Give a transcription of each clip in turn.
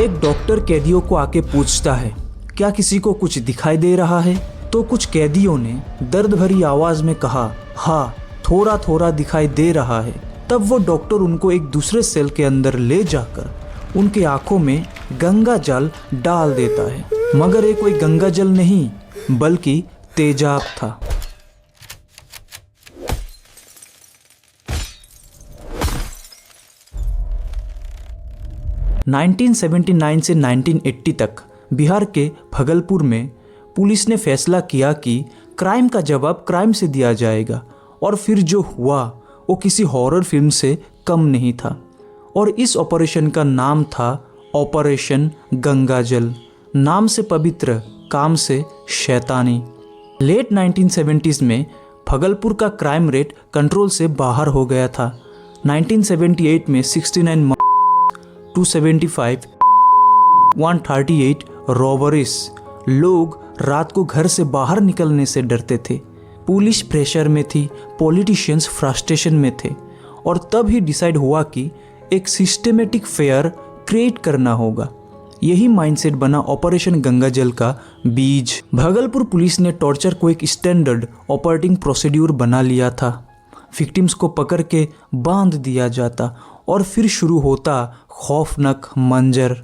एक डॉक्टर कैदियों को आके पूछता है, क्या किसी को कुछ दिखाई दे रहा है? तो कुछ कैदियों ने दर्द भरी आवाज में कहा, हाँ थोड़ा थोड़ा दिखाई दे रहा है। तब वो डॉक्टर उनको एक दूसरे सेल के अंदर ले जाकर उनके आंखों में गंगा जल डाल देता है, मगर ये कोई गंगा जल नहीं बल्कि तेजाब था। नाइनटीन 1979 से 1980 तक बिहार के भागलपुर में पुलिस ने फैसला किया कि क्राइम का जवाब क्राइम से दिया जाएगा, और फिर जो हुआ वो किसी हॉरर फिल्म से कम नहीं था। और इस ऑपरेशन का नाम था ऑपरेशन गंगाजल। नाम से पवित्र, काम से शैतानी। लेट 1970s में भागलपुर का क्राइम रेट कंट्रोल से बाहर हो गया था। 1978 में 69 275 138 रॉबरीज। लोग रात को घर से बाहर निकलने से डरते थे। पुलिस प्रेशर में थी, पॉलिटिशियंस फ्रस्ट्रेशन में थे, और तब ही डिसाइड हुआ कि एक सिस्टेमेटिक फेयर क्रिएट करना होगा। यही माइंडसेट बना ऑपरेशन गंगाजल का बीज। भागलपुर पुलिस ने टॉर्चर को एक स्टैंडर्ड ऑपरेटिंग प्रोसीड्यूर बना लिया था। विक्टिम्स को पकड़ के बांध दिया जाता और फिर शुरू होता खौफनाक मंजर।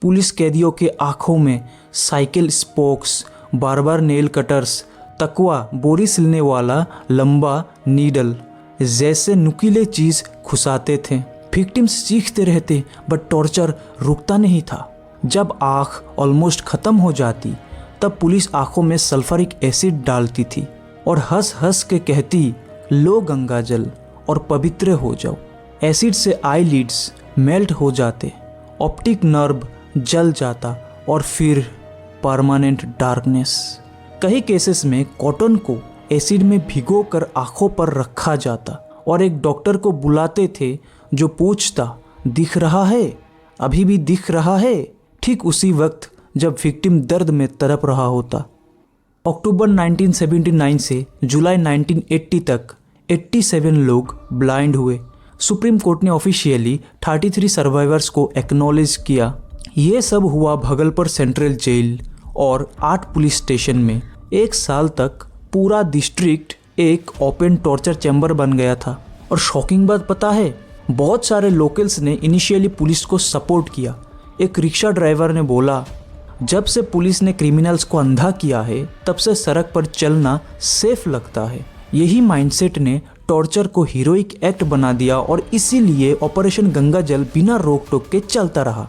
पुलिस कैदियों के आंखों में साइकिल स्पोक्स, बार बार नेल कटर्स, तकवा बोरी सिलने वाला लंबा नीडल जैसे नुकीले चीज घुसाते थे। विक्टिम्स चीखते रहते बट टॉर्चर रुकता नहीं था। जब आँख ऑलमोस्ट खत्म हो जाती तब पुलिस आंखों में सल्फरिक एसिड डालती थी और हंस हंस के कहती, लो गंगाजल और पवित्र हो जाओ। एसिड से आईलिड्स मेल्ट हो जाते, ऑप्टिक नर्व जल जाता और फिर परमानेंट डार्कनेस। कई केसेस में कॉटन को एसिड में भिगोकर आंखों पर रखा जाता और एक डॉक्टर को बुलाते थे जो पूछता, दिख रहा है? अभी भी दिख रहा है? ठीक उसी वक्त जब विक्टिम दर्द में तड़प रहा होता। अक्टूबर 1979 से जुलाई 1980 तक 87 लोग ब्लाइंड हुए। सुप्रीम कोर्ट ने ऑफिशियली 33 सर्वाइवर्स को एक्नॉलेज किया। ये सब हुआ भागलपुर सेंट्रल जेल और 8 पुलिस स्टेशन में। 1 साल तक पूरा डिस्ट्रिक्ट एक ओपन टॉर्चर चैम्बर बन गया था। और शॉकिंग बात पता है, बहुत सारे लोकल्स ने इनिशियली पुलिस को सपोर्ट किया। एक रिक्शा ड्राइवर ने बोला, जब से पुलिस ने क्रिमिनल्स को अंधा किया है तब से सड़क पर चलना सेफ लगता है। यही माइंडसेट ने टॉर्चर को हीरोइक एक्ट बना दिया और इसीलिए ऑपरेशन गंगाजल बिना रोक टोक के चलता रहा।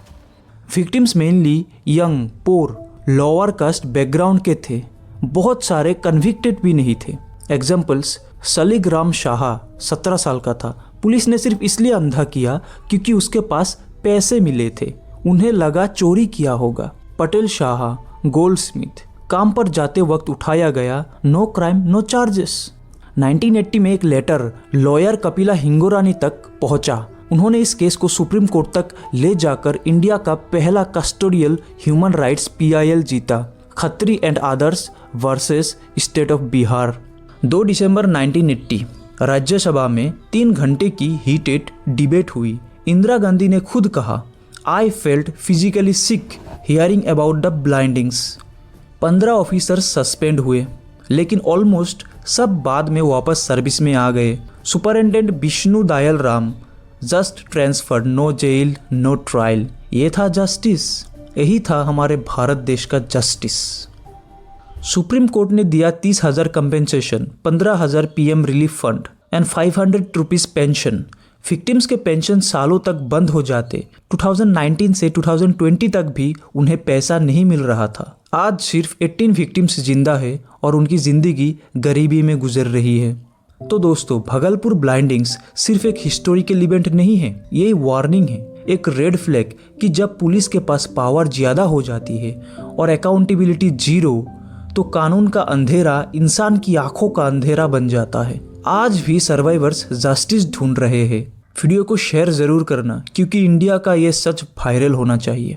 विक्टिम्स मेनली यंग, पोर, लोअर कास्ट बैकग्राउंड के थे। बहुत सारे कन्विक्टेड भी नहीं थे। एग्जाम्पल्स, सलीग्राम शाह 17 साल का था। पुलिस ने सिर्फ इसलिए अंधा किया क्योंकि उसके पास पैसे मिले थे। उन्हें लगा चोरी किया होगा। पटेल शाह, गोल्डस्मिथ, काम पर जाते वक्त उठाया गया, नो क्राइम नो चार्जेस। 1980 में एक लेटर लॉयर कपिला हिंगोरानी तक पहुंचा। उन्होंने इस केस को सुप्रीम कोर्ट तक ले जाकर इंडिया का पहला कस्टोडियल ह्यूमन राइट्स PIL जीता। Khatri and others versus state of Bihar. 2 दिसंबर 1980 राज्यसभा में 3 घंटे की हीटेड डिबेट हुई। इंदिरा गांधी ने खुद कहा, I felt physically sick hearing about the blindings. 15 officers suspend हुए, लेकिन ऑलमोस्ट सब बाद में वापस सर्विस में आ गए। Superintendent Vishnu Dayal Ram just transferred, no jail no trial. ये था जस्टिस। यही था हमारे भारत देश का जस्टिस। सुप्रीम कोर्ट ने दिया 30,000 compensation, 15,000 PM relief fund and 500 rupees pension. Victims के पेंशन सालों तक बंद हो जाते। 2019 से 2020 तक भी उन्हें पैसा नहीं मिल रहा था। आज सिर्फ 18 विक्टिम्स जिंदा है और उनकी ज़िंदगी गरीबी में गुजर रही है। तो दोस्तों, भागलपुर ब्लाइंडिंग्स सिर्फ एक हिस्टोरिकल इवेंट नहीं है, ये वार्निंग है, एक रेड फ्लैग कि जब पुलिस के पास पावर ज़्यादा हो जाती है और अकाउंटेबिलिटी जीरो, तो कानून का अंधेरा इंसान की आंखों का अंधेरा बन जाता है। आज भी सर्वाइवर्स जस्टिस ढूंढ रहे हैं। वीडियो को शेयर ज़रूर करना क्योंकि इंडिया का ये सच वायरल होना चाहिए।